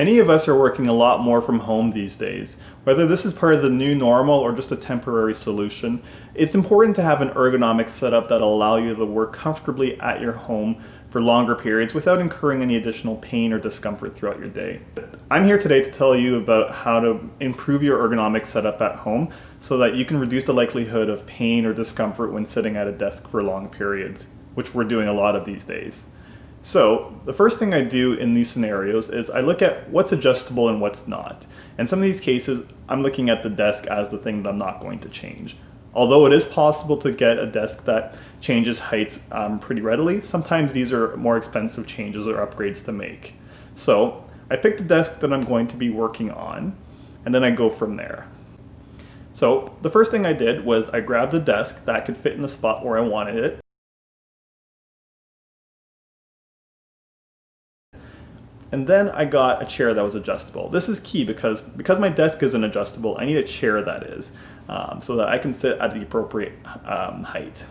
Many of us are working a lot more from home these days. Whether this is part of the new normal or just a temporary solution, it's important to have an ergonomic setup that'll allow you to work comfortably at your home for longer periods without incurring any additional pain or discomfort throughout your day. I'm here today to tell you about how to improve your ergonomic setup at home so that you can reduce the likelihood of pain or discomfort when sitting at a desk for long periods, which we're doing a lot of these days. So the first thing I do in these scenarios is I look at what's adjustable and what's not. In some of these cases, I'm looking at the desk as the thing that I'm not going to change. Although it is possible to get a desk that changes heights pretty readily, sometimes these are more expensive changes or upgrades to make. So I pick the desk that I'm going to be working on, and then I go from there. So the first thing I did was I grabbed a desk that could fit in the spot where I wanted it. And then I got a chair that was adjustable. This is key because my desk isn't adjustable, I need a chair that is, so that I can sit at the appropriate height.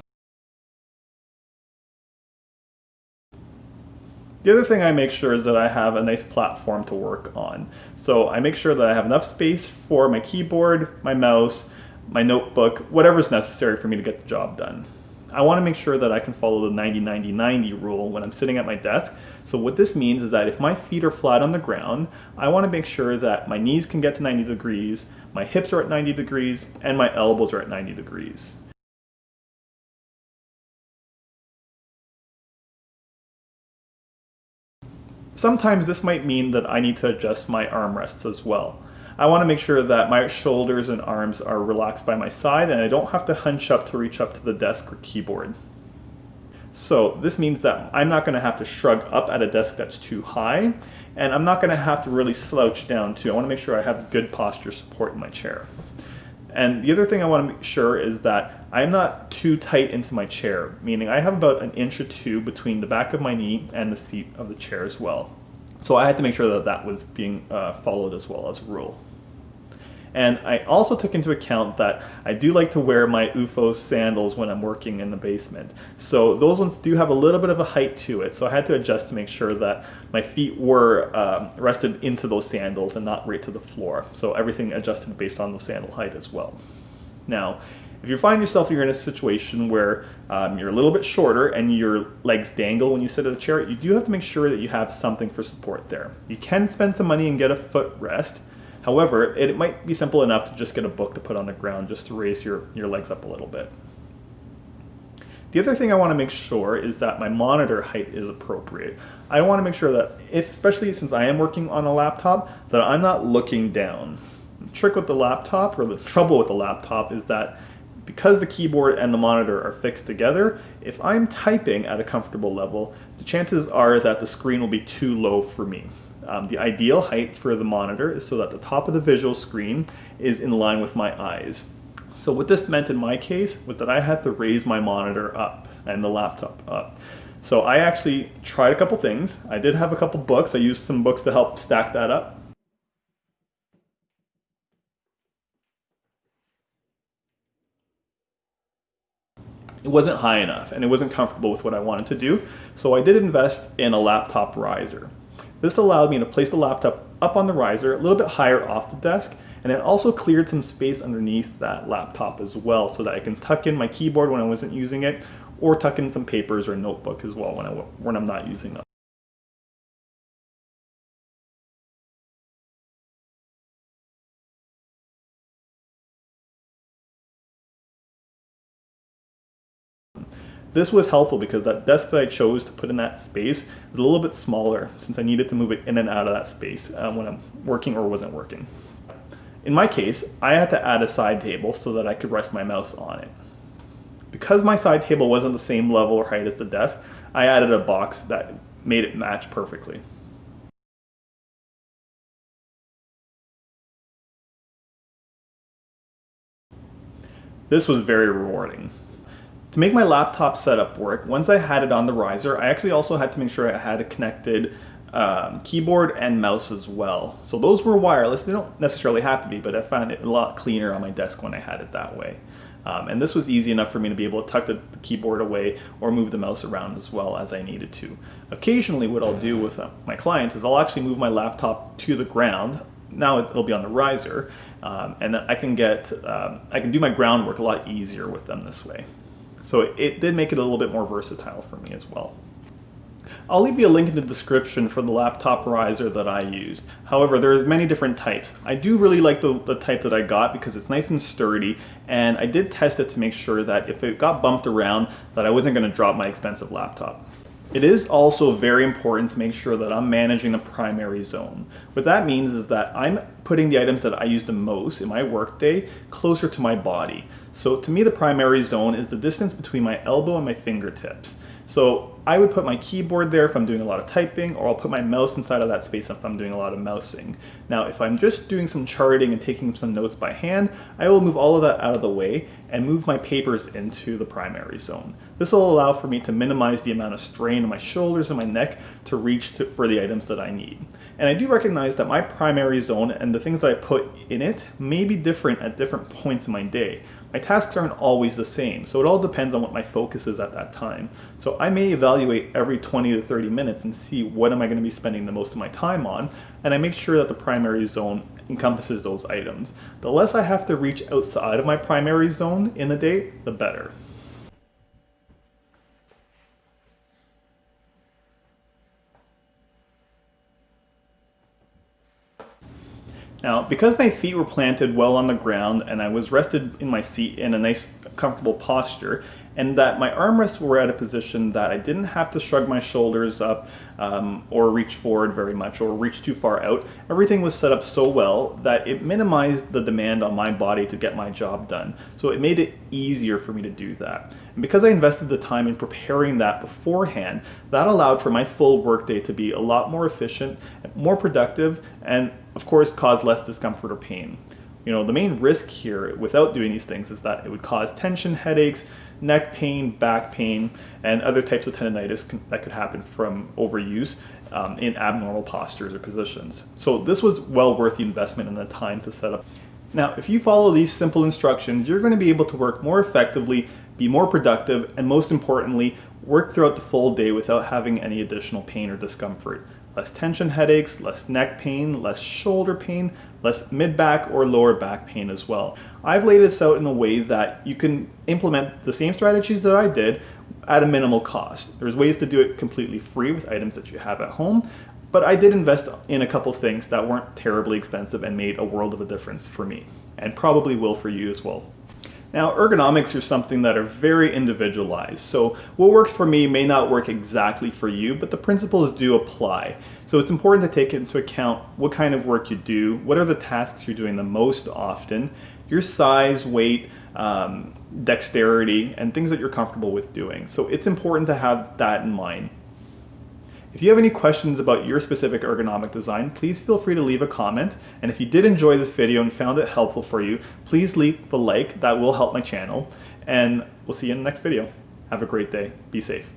The other thing I make sure is that I have a nice platform to work on. So I make sure that I have enough space for my keyboard, my mouse, my notebook, whatever's necessary for me to get the job done. I want to make sure that I can follow the 90-90-90 rule when I'm sitting at my desk. So what this means is that if my feet are flat on the ground, I want to make sure that my knees can get to 90 degrees, my hips are at 90 degrees, and my elbows are at 90 degrees. Sometimes this might mean that I need to adjust my armrests as well. I want to make sure that my shoulders and arms are relaxed by my side and I don't have to hunch up to reach up to the desk or keyboard. So this means that I'm not going to have to shrug up at a desk that's too high, and I'm not going to have to really slouch down too. I want to make sure I have good posture support in my chair. And the other thing I want to make sure is that I'm not too tight into my chair, meaning I have about an inch or two between the back of my knee and the seat of the chair as well. So I had to make sure that that was being followed as well as a rule. And I also took into account that I do like to wear my UFO sandals when I'm working in the basement. So those ones do have a little bit of a height to it. So I had to adjust to make sure that my feet were rested into those sandals and not right to the floor. So everything adjusted based on the sandal height as well. Now, if you find yourself you're in a situation where you're a little bit shorter and your legs dangle when you sit at a chair, you do have to make sure that you have something for support there. You can spend some money and get a footrest. However, it might be simple enough to just get a book to put on the ground just to raise your legs up a little bit. The other thing I want to make sure is that my monitor height is appropriate. I want to make sure that, especially since I am working on a laptop, that I'm not looking down. The trick with the laptop, or the trouble with the laptop, is that because the keyboard and the monitor are fixed together, if I'm typing at a comfortable level, the chances are that the screen will be too low for me. The ideal height for the monitor is so that the top of the visual screen is in line with my eyes. So what this meant in my case was that I had to raise my monitor up and the laptop up. So I actually tried a couple things. I did have a couple books. I used some books to help stack that up. It wasn't high enough and it wasn't comfortable with what I wanted to do. So I did invest in a laptop riser. This allowed me to place the laptop up on the riser, a little bit higher off the desk, and it also cleared some space underneath that laptop as well so that I can tuck in my keyboard when I wasn't using it, or tuck in some papers or notebook as well when I'm not using them. This was helpful because that desk that I chose to put in that space is a little bit smaller since I needed to move it in and out of that space when I'm working or wasn't working. In my case, I had to add a side table so that I could rest my mouse on it. Because my side table wasn't the same level or height as the desk, I added a box that made it match perfectly. This was very rewarding. To make my laptop setup work, once I had it on the riser, I actually also had to make sure I had a connected keyboard and mouse as well. So those were wireless. They don't necessarily have to be, but I found it a lot cleaner on my desk when I had it that way. And this was easy enough for me to be able to tuck the keyboard away or move the mouse around as well as I needed to. Occasionally what I'll do with my clients is I'll actually move my laptop to the ground. Now it'll be on the riser, and I can do my groundwork a lot easier with them this way. So it did make it a little bit more versatile for me as well. I'll leave you a link in the description for the laptop riser that I used. However, there's many different types. I do really like the type that I got because it's nice and sturdy, and I did test it to make sure that if it got bumped around that I wasn't going to drop my expensive laptop. It is also very important to make sure that I'm managing the primary zone. What that means is that I'm putting the items that I use the most in my workday closer to my body. So to me, the primary zone is the distance between my elbow and my fingertips. So I would put my keyboard there if I'm doing a lot of typing, or I'll put my mouse inside of that space if I'm doing a lot of mousing. Now, if I'm just doing some charting and taking some notes by hand, I will move all of that out of the way and move my papers into the primary zone. This will allow for me to minimize the amount of strain on my shoulders and my neck to reach for the items that I need. And I do recognize that my primary zone and the things that I put in it may be different at different points in my day. My tasks aren't always the same, so it all depends on what my focus is at that time. So I may evaluate every 20 to 30 minutes and see what am I going to be spending the most of my time on, and I make sure that the primary zone encompasses those items. The less I have to reach outside of my primary zone in a day, the better. Now, because my feet were planted well on the ground and I was rested in my seat in a nice, comfortable posture, and that my armrests were at a position that I didn't have to shrug my shoulders up or reach forward very much or reach too far out, everything was set up so well that it minimized the demand on my body to get my job done. So it made it easier for me to do that. And because I invested the time in preparing that beforehand, that allowed for my full workday to be a lot more efficient, more productive, and of course cause less discomfort or pain. You know, the main risk here without doing these things is that it would cause tension, headaches, neck pain, back pain, and other types of tendinitis that could happen from overuse in abnormal postures or positions. So this was well worth the investment and the time to set up. Now, if you follow these simple instructions, you're going to be able to work more effectively, be more productive, and most importantly, work throughout the full day without having any additional pain or discomfort. Less tension headaches, less neck pain, less shoulder pain, less mid-back or lower back pain as well. I've laid this out in a way that you can implement the same strategies that I did at a minimal cost. There's ways to do it completely free with items that you have at home, but I did invest in a couple things that weren't terribly expensive and made a world of a difference for me, and probably will for you as well. Now, ergonomics are something that are very individualized, so what works for me may not work exactly for you, but the principles do apply. So it's important to take into account what kind of work you do, what are the tasks you're doing the most often, your size, weight, dexterity, and things that you're comfortable with doing. So it's important to have that in mind. If you have any questions about your specific ergonomic design, please feel free to leave a comment. And if you did enjoy this video and found it helpful for you, please leave a like. That will help my channel. And we'll see you in the next video. Have a great day. Be safe.